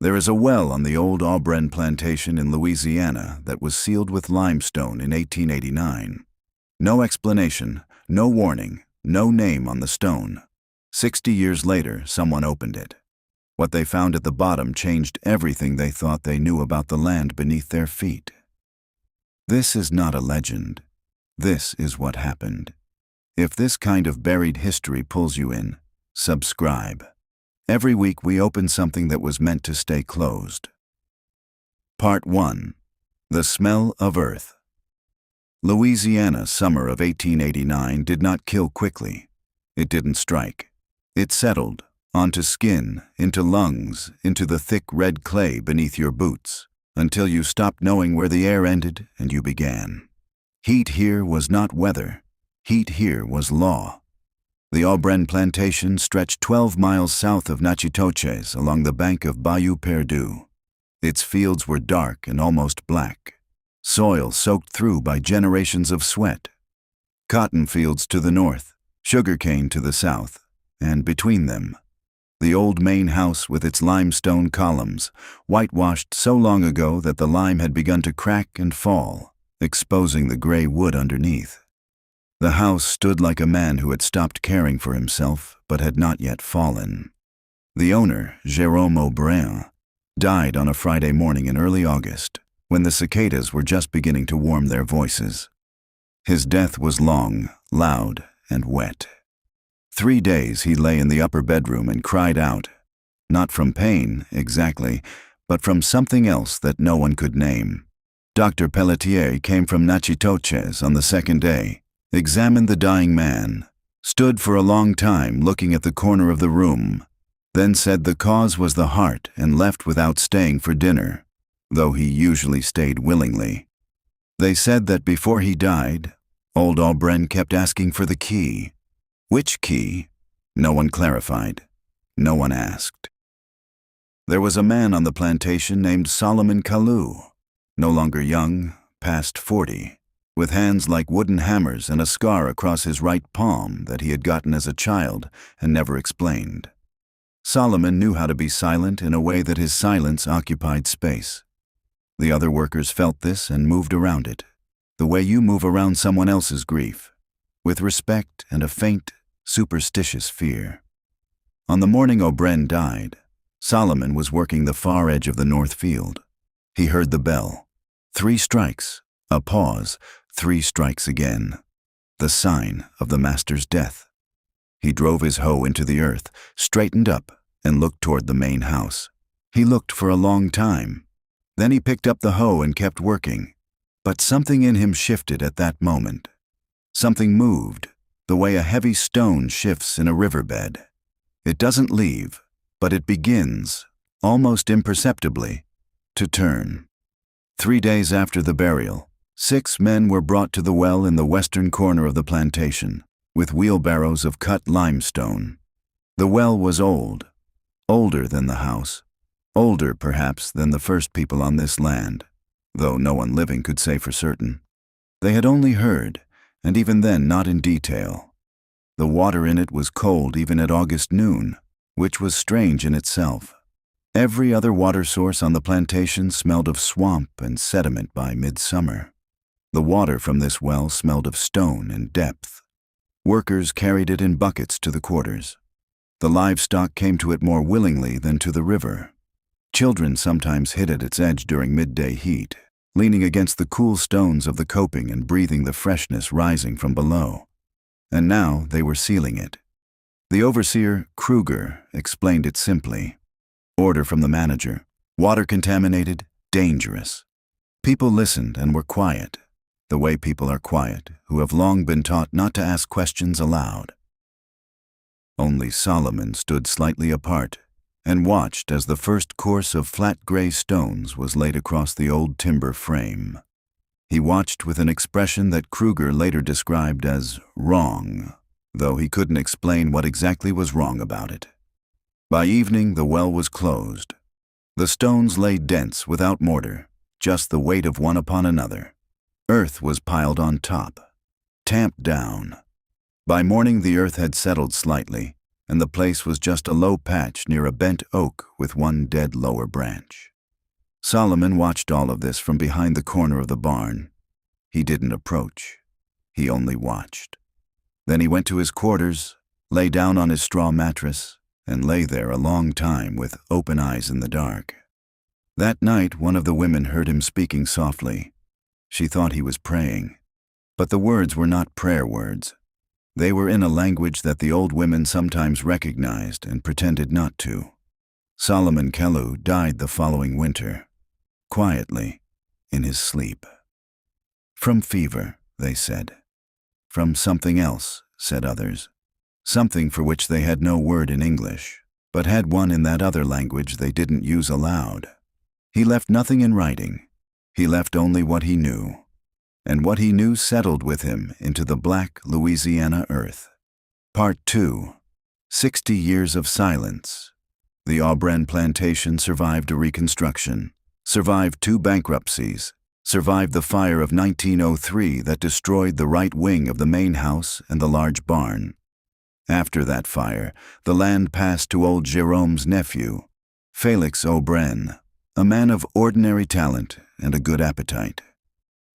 There is a well on the old Aubren plantation in Louisiana that was sealed with limestone in 1889. No explanation, no warning, no name on the stone. 60 years later, someone opened it. What they found at the bottom changed everything they thought they knew about the land beneath their feet. This is not a legend. This is what happened. If this kind of buried history pulls you in, subscribe. Every week we open something that was meant to stay closed. Part 1. The Smell of Earth. Louisiana summer of 1889 did not kill quickly. It didn't strike. It settled onto skin, into lungs, into the thick red clay beneath your boots, until you stopped knowing where the air ended and you began. Heat here was not weather. Heat here was law. The Aubren plantation stretched 12 miles south of Natchitoches along the bank of Bayou Perdu. Its fields were dark and almost black, soil soaked through by generations of sweat. Cotton fields to the north, sugarcane to the south, and between them, the old main house with its limestone columns, whitewashed so long ago that the lime had begun to crack and fall, exposing the gray wood underneath. The house stood like a man who had stopped caring for himself but had not yet fallen. The owner, Jérôme Aubren, died on a Friday morning in early August, when the cicadas were just beginning to warm their voices. His death was long, loud, and wet. 3 days he lay in the upper bedroom and cried out, not from pain, exactly, but from something else that no one could name. Dr. Pelletier came from Natchitoches on the second day, examined the dying man, stood for a long time looking at the corner of the room, then said the cause was the heart and left without staying for dinner, though he usually stayed willingly. They said that before he died, old Aubren kept asking for the key. Which key? No one clarified. No one asked. There was a man on the plantation named Solomon Kalou, no longer young, past 40, with hands like wooden hammers and a scar across his right palm that he had gotten as a child and never explained. Solomon knew how to be silent in a way that his silence occupied space. The other workers felt this and moved around it, the way you move around someone else's grief, with respect and a faint, superstitious fear. On the morning Aubren died, Solomon was working the far edge of the north field. He heard the bell. 3 strikes, a pause, 3 strikes again. The sign of the master's death. He drove his hoe into the earth, straightened up, and looked toward the main house. He looked for a long time. Then he picked up the hoe and kept working. But something in him shifted at that moment. Something moved, the way a heavy stone shifts in a riverbed. It doesn't leave, but it begins, almost imperceptibly, to turn. 3 days after the burial, 6 men were brought to the well in the western corner of the plantation, with wheelbarrows of cut limestone. The well was old, older than the house, older perhaps than the first people on this land, though no one living could say for certain. They had only heard, and even then not in detail. The water in it was cold even at August noon, which was strange in itself. Every other water source on the plantation smelled of swamp and sediment by midsummer. The water from this well smelled of stone and depth. Workers carried it in buckets to the quarters. The livestock came to it more willingly than to the river. Children sometimes hid at its edge during midday heat, leaning against the cool stones of the coping and breathing the freshness rising from below. And now they were sealing it. The overseer, Kruger, explained it simply. Order from the manager. Water contaminated, dangerous. People listened and were quiet, the way people are quiet, who have long been taught not to ask questions aloud. Only Solomon stood slightly apart and watched as the first course of flat gray stones was laid across the old timber frame. He watched with an expression that Kruger later described as wrong, though he couldn't explain what exactly was wrong about it. By evening, the well was closed. The stones lay dense without mortar, just the weight of one upon another. Earth was piled on top, tamped down. By morning, the earth had settled slightly, and the place was just a low patch near a bent oak with one dead lower branch. Solomon watched all of this from behind the corner of the barn. He didn't approach. He only watched. Then he went to his quarters, lay down on his straw mattress, and lay there a long time with open eyes in the dark. That night, one of the women heard him speaking softly. She thought he was praying, but the words were not prayer words. They were in a language that the old women sometimes recognized and pretended not to. Solomon Kellu died the following winter, quietly, in his sleep. From fever, they said. From something else, said others. Something for which they had no word in English, but had one in that other language they didn't use aloud. He left nothing in writing. He left only what he knew. And what he knew settled with him into the black Louisiana earth. Part 2. 60 Years of Silence. The Aubren plantation survived a reconstruction, survived 2 bankruptcies, survived the fire of 1903 that destroyed the right wing of the main house and the large barn. After that fire, the land passed to old Jerome's nephew, Felix Aubren, a man of ordinary talent and a good appetite.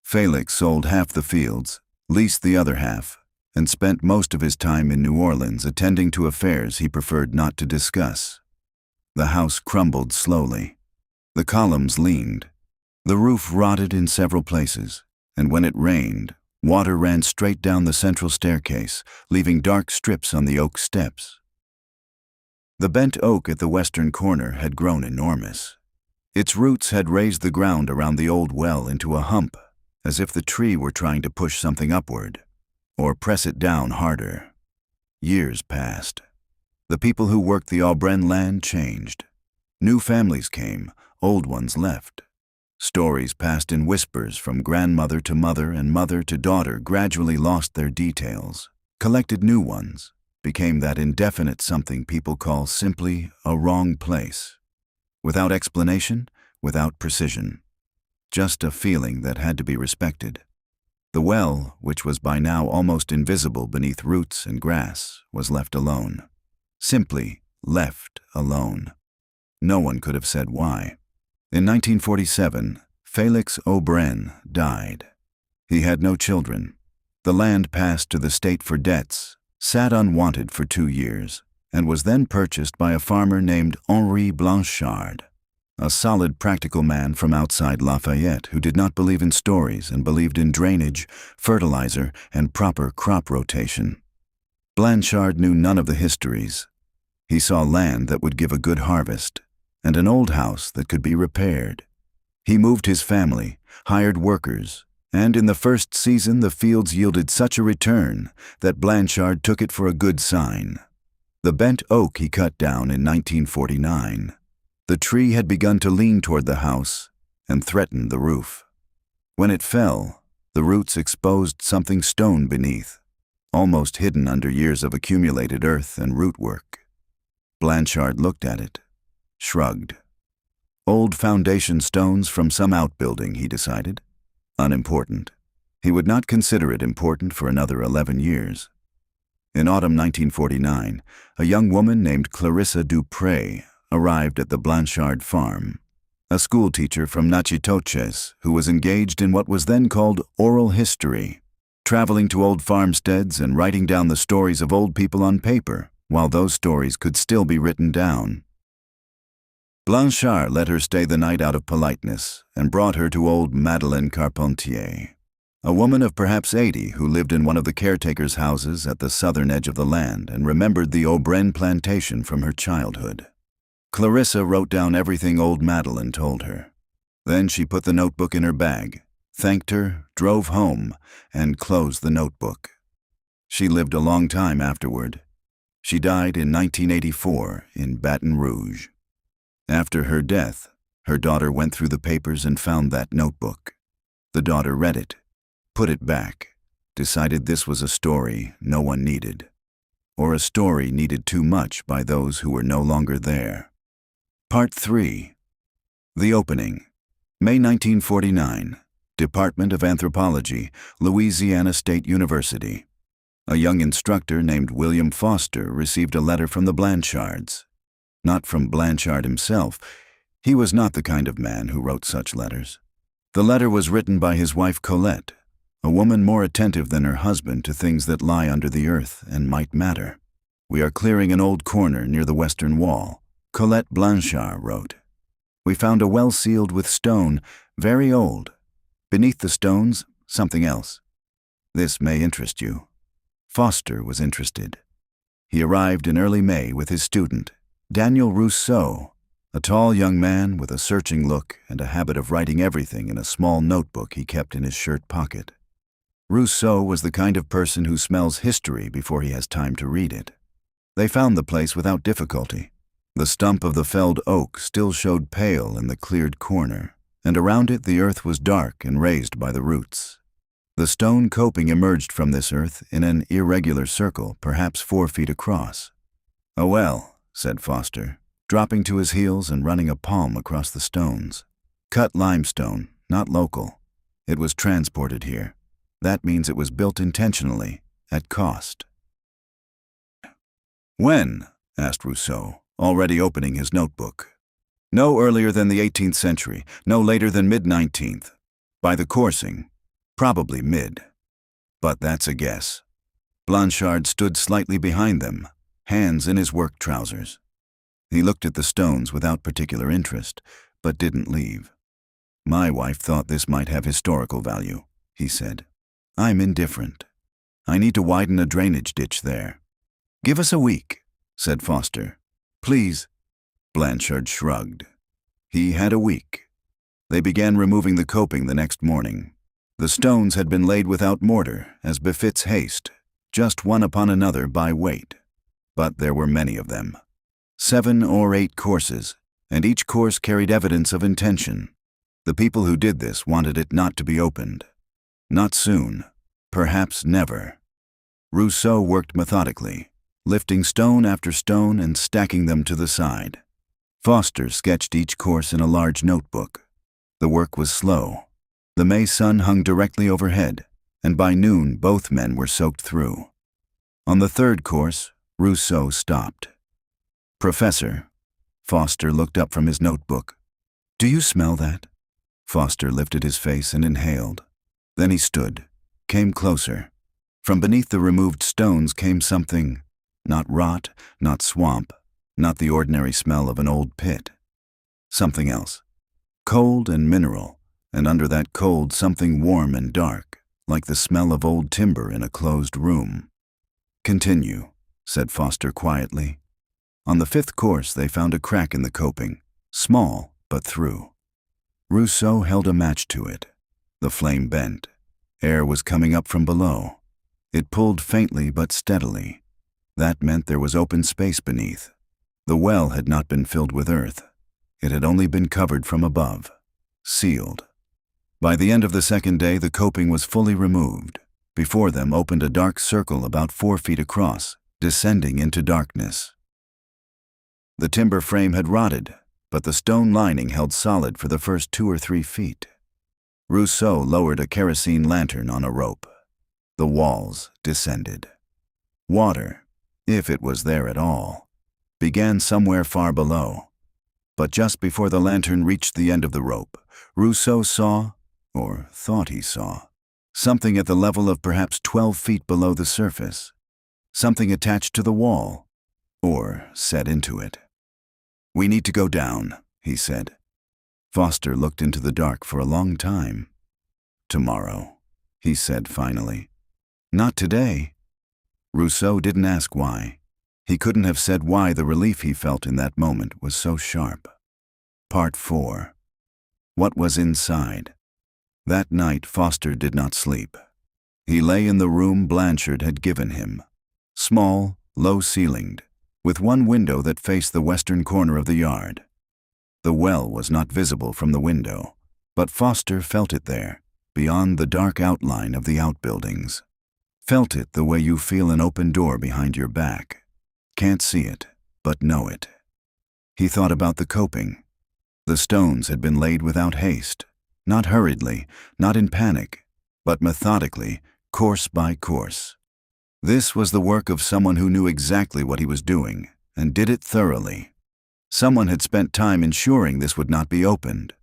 Felix sold half the fields, leased the other half, and spent most of his time in New Orleans attending to affairs he preferred not to discuss. The house crumbled slowly. The columns leaned. The roof rotted in several places, and when it rained, water ran straight down the central staircase, leaving dark strips on the oak steps. The bent oak at the western corner had grown enormous. Its roots had raised the ground around the old well into a hump, as if the tree were trying to push something upward, or press it down harder. Years passed. The people who worked the Aubren land changed. New families came, old ones left. Stories passed in whispers from grandmother to mother and mother to daughter gradually lost their details, collected new ones, became that indefinite something people call simply a wrong place. Without explanation, without precision. Just a feeling that had to be respected. The well, which was by now almost invisible beneath roots and grass, was left alone. Simply left alone. No one could have said why. In 1947, Felix Aubren died. He had no children. The land passed to the state for debts, sat unwanted for 2 years, and was then purchased by a farmer named Henri Blanchard, a solid, practical man from outside Lafayette who did not believe in stories and believed in drainage, fertilizer, and proper crop rotation. Blanchard knew none of the histories. He saw land that would give a good harvest, and an old house that could be repaired. He moved his family, hired workers, and in the first season the fields yielded such a return that Blanchard took it for a good sign. The bent oak he cut down in 1949. The tree had begun to lean toward the house and threatened the roof. When it fell, the roots exposed something stone beneath, almost hidden under years of accumulated earth and rootwork. Blanchard looked at it, shrugged. Old foundation stones from some outbuilding, he decided. Unimportant. He would not consider it important for another 11 years. In autumn 1949, a young woman named Clarissa Dupré arrived at the Blanchard farm, a schoolteacher from Natchitoches who was engaged in what was then called oral history, traveling to old farmsteads and writing down the stories of old people on paper, while those stories could still be written down. Blanchard let her stay the night out of politeness and brought her to old Madeleine Carpentier, a woman of perhaps 80 who lived in one of the caretaker's houses at the southern edge of the land and remembered the Aubren plantation from her childhood. Clarissa wrote down everything old Madeleine told her. Then she put the notebook in her bag, thanked her, drove home, and closed the notebook. She lived a long time afterward. She died in 1984 in Baton Rouge. After her death, her daughter went through the papers and found that notebook. The daughter read it, put it back, decided this was a story no one needed, or a story needed too much by those who were no longer there. Part 3. The Opening. May 1949. Department of Anthropology, Louisiana State University. A young instructor named William Foster received a letter from the Blanchards. Not from Blanchard himself. He was not the kind of man who wrote such letters. The letter was written by his wife Colette, a woman more attentive than her husband to things that lie under the earth and might matter. "We are clearing an old corner near the western wall," Colette Blanchard wrote. "We found a well sealed with stone, very old. Beneath the stones, something else. This may interest you." Foster was interested. He arrived in early May with his student, Daniel Rousseau, a tall young man with a searching look and a habit of writing everything in a small notebook he kept in his shirt pocket. Rousseau was the kind of person who smells history before he has time to read it. They found the place without difficulty. The stump of the felled oak still showed pale in the cleared corner, and around it the earth was dark and raised by the roots. The stone coping emerged from this earth in an irregular circle, perhaps 4 feet across. "A well," said Foster, dropping to his heels and running a palm across the stones. "Cut limestone, not local. It was transported here. That means it was built intentionally, at cost." "When?" asked Rousseau, already opening his notebook. "No earlier than the 18th century, no later than mid-19th. By the coursing, probably mid. But that's a guess." Blanchard stood slightly behind them, hands in his work trousers. He looked at the stones without particular interest, but didn't leave. "My wife thought this might have historical value," he said. "I'm indifferent. I need to widen a drainage ditch there." "Give us a week," said Foster. "Please." Blanchard shrugged. He had a week. They began removing the coping the next morning. The stones had been laid without mortar, as befits haste, just one upon another by weight. But there were many of them. 7 or 8 courses, and each course carried evidence of intention. The people who did this wanted it not to be opened. Not soon, perhaps never. Rousseau worked methodically, lifting stone after stone and stacking them to the side. Foster sketched each course in a large notebook. The work was slow. The May sun hung directly overhead, and by noon both men were soaked through. On the 3rd course, Rousseau stopped. "Professor," Foster looked up from his notebook. "Do you smell that?" Foster lifted his face and inhaled. Then he stood, came closer. From beneath the removed stones came something, not rot, not swamp, not the ordinary smell of an old pit. Something else. Cold and mineral, and under that cold something warm and dark, like the smell of old timber in a closed room. "Continue," said Foster quietly. On the 5th course they found a crack in the coping, small but through. Rousseau held a match to it. The flame bent. Air was coming up from below. It pulled faintly but steadily. That meant there was open space beneath. The well had not been filled with earth. It had only been covered from above, sealed. By the end of the 2nd day, the coping was fully removed. Before them opened a dark circle about 4 feet across, descending into darkness. The timber frame had rotted, but the stone lining held solid for the first 2 or 3 feet. Rousseau lowered a kerosene lantern on a rope. The walls descended. Water, if it was there at all, began somewhere far below. But just before the lantern reached the end of the rope, Rousseau saw, or thought he saw, something at the level of perhaps 12 feet below the surface. Something attached to the wall, or set into it. "We need to go down," he said. Foster looked into the dark for a long time. "Tomorrow," he said finally. "Not today." Rousseau didn't ask why. He couldn't have said why the relief he felt in that moment was so sharp. Part 4. What was inside? That night Foster did not sleep. He lay in the room Blanchard had given him. Small, low-ceilinged, with one window that faced the western corner of the yard. The well was not visible from the window, but Foster felt it there, beyond the dark outline of the outbuildings. Felt it the way you feel an open door behind your back. Can't see it, but know it. He thought about the coping. The stones had been laid without haste, not hurriedly, not in panic, but methodically, course by course. This was the work of someone who knew exactly what he was doing, and did it thoroughly. Someone had spent time ensuring this would not be opened.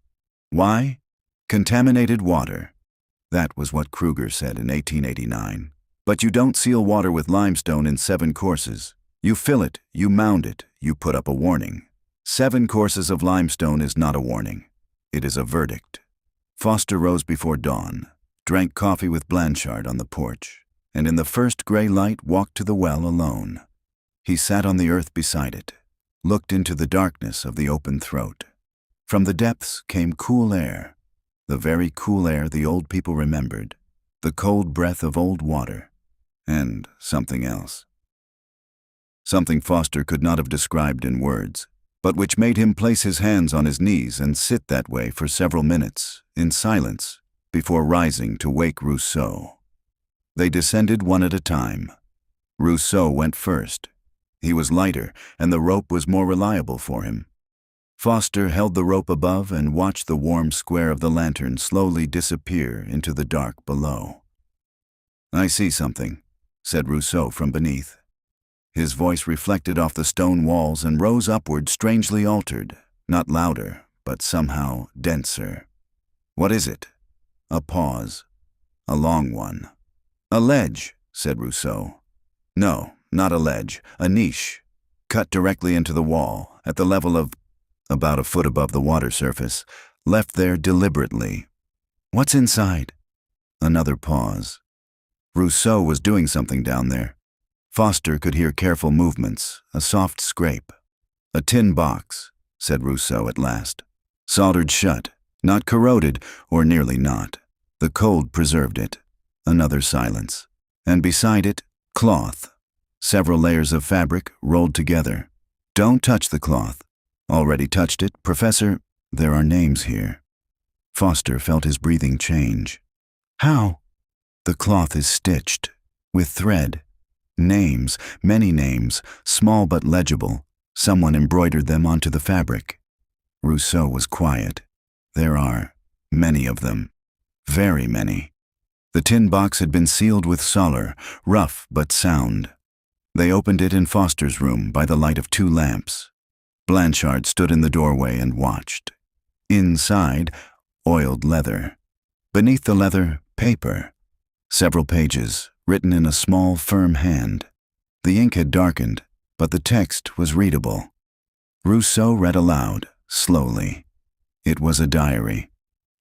Why? Contaminated water. That was what Kruger said in 1889. But you don't seal water with limestone in 7 courses. You fill it, you mound it, you put up a warning. 7 courses of limestone is not a warning. It is a verdict. Foster rose before dawn, drank coffee with Blanchard on the porch, and in the first gray light walked to the well alone. He sat on the earth beside it, looked into the darkness of the open throat. From the depths came cool air, the very cool air the old people remembered, the cold breath of old water, and something else. Something Foster could not have described in words, but which made him place his hands on his knees and sit that way for several minutes, in silence, before rising to wake Rousseau. They descended one at a time. Rousseau went first. He was lighter, and the rope was more reliable for him. Foster held the rope above and watched the warm square of the lantern slowly disappear into the dark below. "I see something," said Rousseau from beneath. His voice reflected off the stone walls and rose upward strangely altered, not louder, but somehow denser. "What is it?" A pause. A long one. "A ledge," said Rousseau. "No, not a ledge, a niche, cut directly into the wall, at the level of about a foot above the water surface, left there deliberately." "What's inside?" Another pause. Rousseau was doing something down there. Foster could hear careful movements, a soft scrape. "A tin box," said Rousseau at last. "Soldered shut, not corroded, or nearly not. The cold preserved it." Another silence. "And beside it, cloth. Several layers of fabric rolled together." "Don't touch the cloth." "Already touched it, Professor. There are names here." Foster felt his breathing change. "How?" "The cloth is stitched, with thread. Names, many names, small but legible. Someone embroidered them onto the fabric." Rousseau was quiet. "There are many of them. Very many." The tin box had been sealed with solar, rough but sound. They opened it in Foster's room by the light of 2 lamps. Blanchard stood in the doorway and watched. Inside, oiled leather. Beneath the leather, paper. Several pages, written in a small, firm hand. The ink had darkened, but the text was readable. Rousseau read aloud, slowly. It was a diary,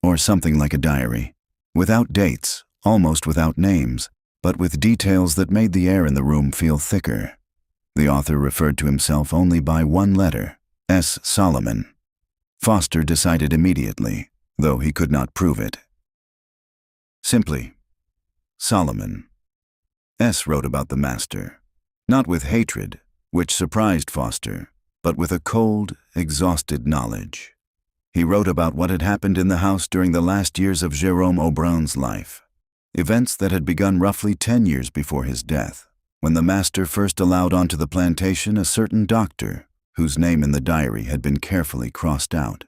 or something like a diary, without dates, almost without names, but with details that made the air in the room feel thicker. The author referred to himself only by 1 letter, S. Solomon. Foster decided immediately, though he could not prove it. Simply, Solomon. S. wrote about the master, not with hatred, which surprised Foster, but with a cold, exhausted knowledge. He wrote about what had happened in the house during the last years of Jérôme Aubrin's life, events that had begun roughly 10 years before his death, when the master first allowed onto the plantation a certain doctor, whose name in the diary had been carefully crossed out.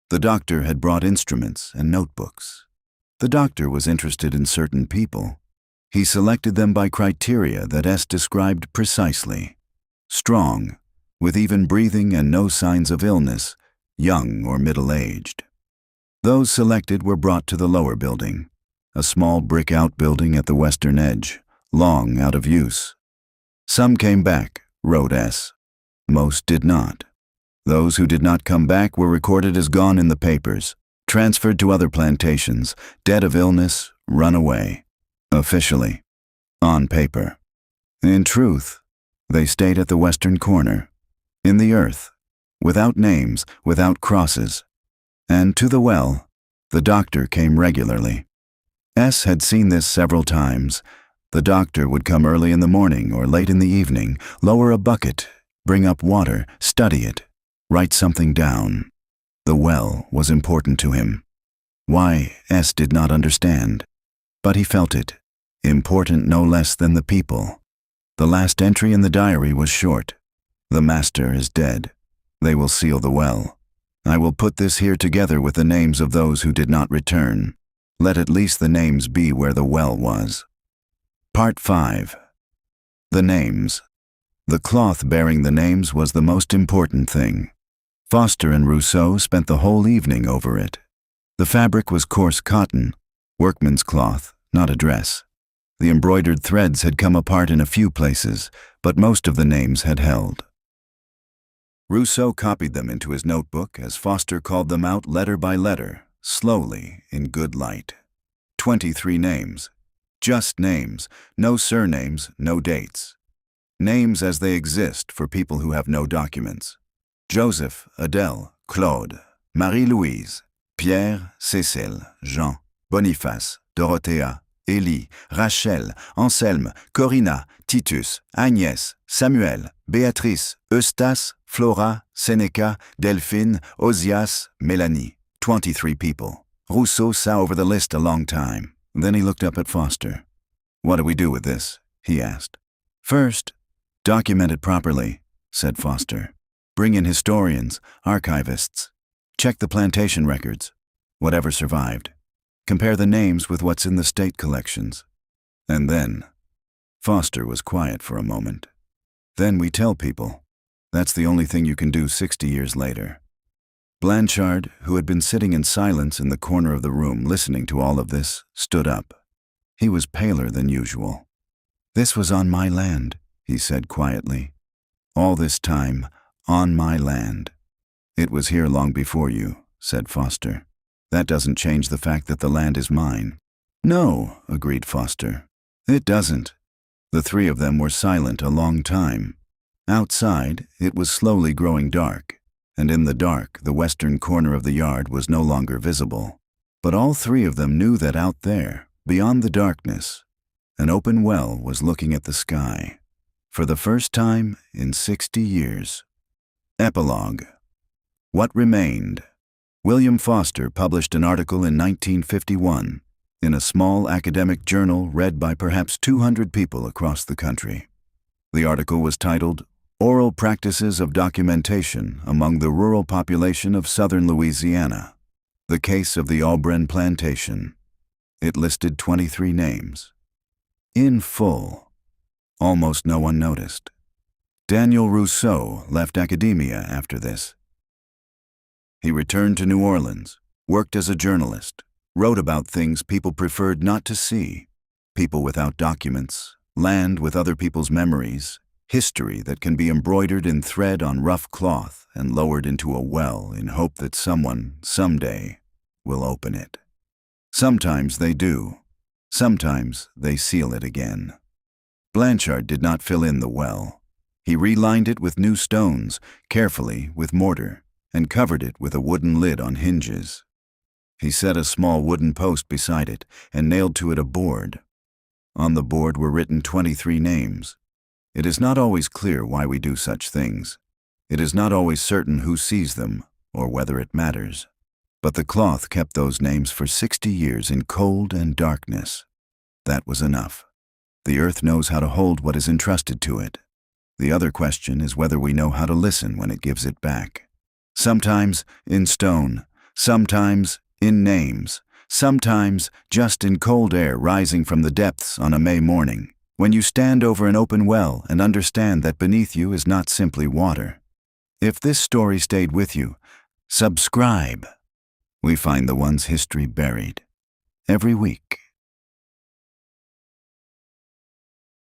The doctor had brought instruments and notebooks. The doctor was interested in certain people. He selected them by criteria that S. described precisely. Strong, with even breathing and no signs of illness, young or middle-aged. Those selected were brought to the lower building, a small brick outbuilding at the western edge, long out of use. Some came back, wrote S. Most did not. Those who did not come back were recorded as gone in the papers, transferred to other plantations, dead of illness, run away. Officially. On paper. In truth, they stayed at the western corner, in the earth, without names, without crosses. And to the well, the doctor came regularly. S. had seen this several times. The doctor would come early in the morning or late in the evening, lower a bucket, bring up water, study it, write something down. The well was important to him. Why, S. did not understand. But he felt it, important no less than the people. The last entry in the diary was short. The master is dead. They will seal the well. I will put this here together with the names of those who did not return. Let at least the names be where the well was. Part 5. The names. The cloth bearing the names was the most important thing. Foster and Rousseau spent the whole evening over it. The fabric was coarse cotton, workman's cloth, not a dress. The embroidered threads had come apart in a few places, but most of the names had held. Rousseau copied them into his notebook as Foster called them out letter by letter, slowly, in good light. 23 names. Just names, no surnames, no dates. Names as they exist for people who have no documents. Joseph, Adèle, Claude, Marie-Louise, Pierre, Cécile, Jean, Boniface, Dorothea, Élie, Rachel, Anselme, Corinna, Titus, Agnès, Samuel, Béatrice, Eustace, Flora, Seneca, Delphine, Osias, Mélanie. 23 people. Rousseau saw over the list a long time. Then he looked up at Foster. "What do we do with this?" he asked. "First, document it properly," said Foster. "Bring in historians, archivists. Check the plantation records, whatever survived. Compare the names with what's in the state collections. And then," Foster was quiet for a moment, "then we tell people. That's the only thing you can do 60 years later." Blanchard, who had been sitting in silence in the corner of the room listening to all of this, stood up. He was paler than usual. "This was on my land," he said quietly. "All this time, on my land." "It was here long before you," said Foster. "That doesn't change the fact that the land is mine." "No," agreed Foster. "It doesn't." The three of them were silent a long time. Outside, it was slowly growing dark, and in the dark, the western corner of the yard was no longer visible. But all three of them knew that out there, beyond the darkness, an open well was looking at the sky. For the first time in 60 years. Epilogue. What remained? William Foster published an article in 1951 in a small academic journal read by perhaps 200 people across the country. The article was titled Oral Practices of Documentation Among the Rural Population of Southern Louisiana, The Case of the Aubren Plantation. It listed 23 names. In full. Almost no one noticed. Daniel Rousseau left academia after this. He returned to New Orleans, worked as a journalist, wrote about things people preferred not to see, people without documents, land with other people's memories, history that can be embroidered in thread on rough cloth and lowered into a well in hope that someone, someday, will open it. Sometimes they do. Sometimes they seal it again. Blanchard did not fill in the well. He relined it with new stones, carefully with mortar, and covered it with a wooden lid on hinges. He set a small wooden post beside it and nailed to it a board. On the board were written 23 names. It is not always clear why we do such things. It is not always certain who sees them or whether it matters. But the cloth kept those names for 60 years in cold and darkness. That was enough. The earth knows how to hold what is entrusted to it. The other question is whether we know how to listen when it gives it back. Sometimes in stone, sometimes in names, sometimes just in cold air rising from the depths on a May morning, when you stand over an open well and understand that beneath you is not simply water. If this story stayed with you, subscribe. We find the one's history buried. Every week.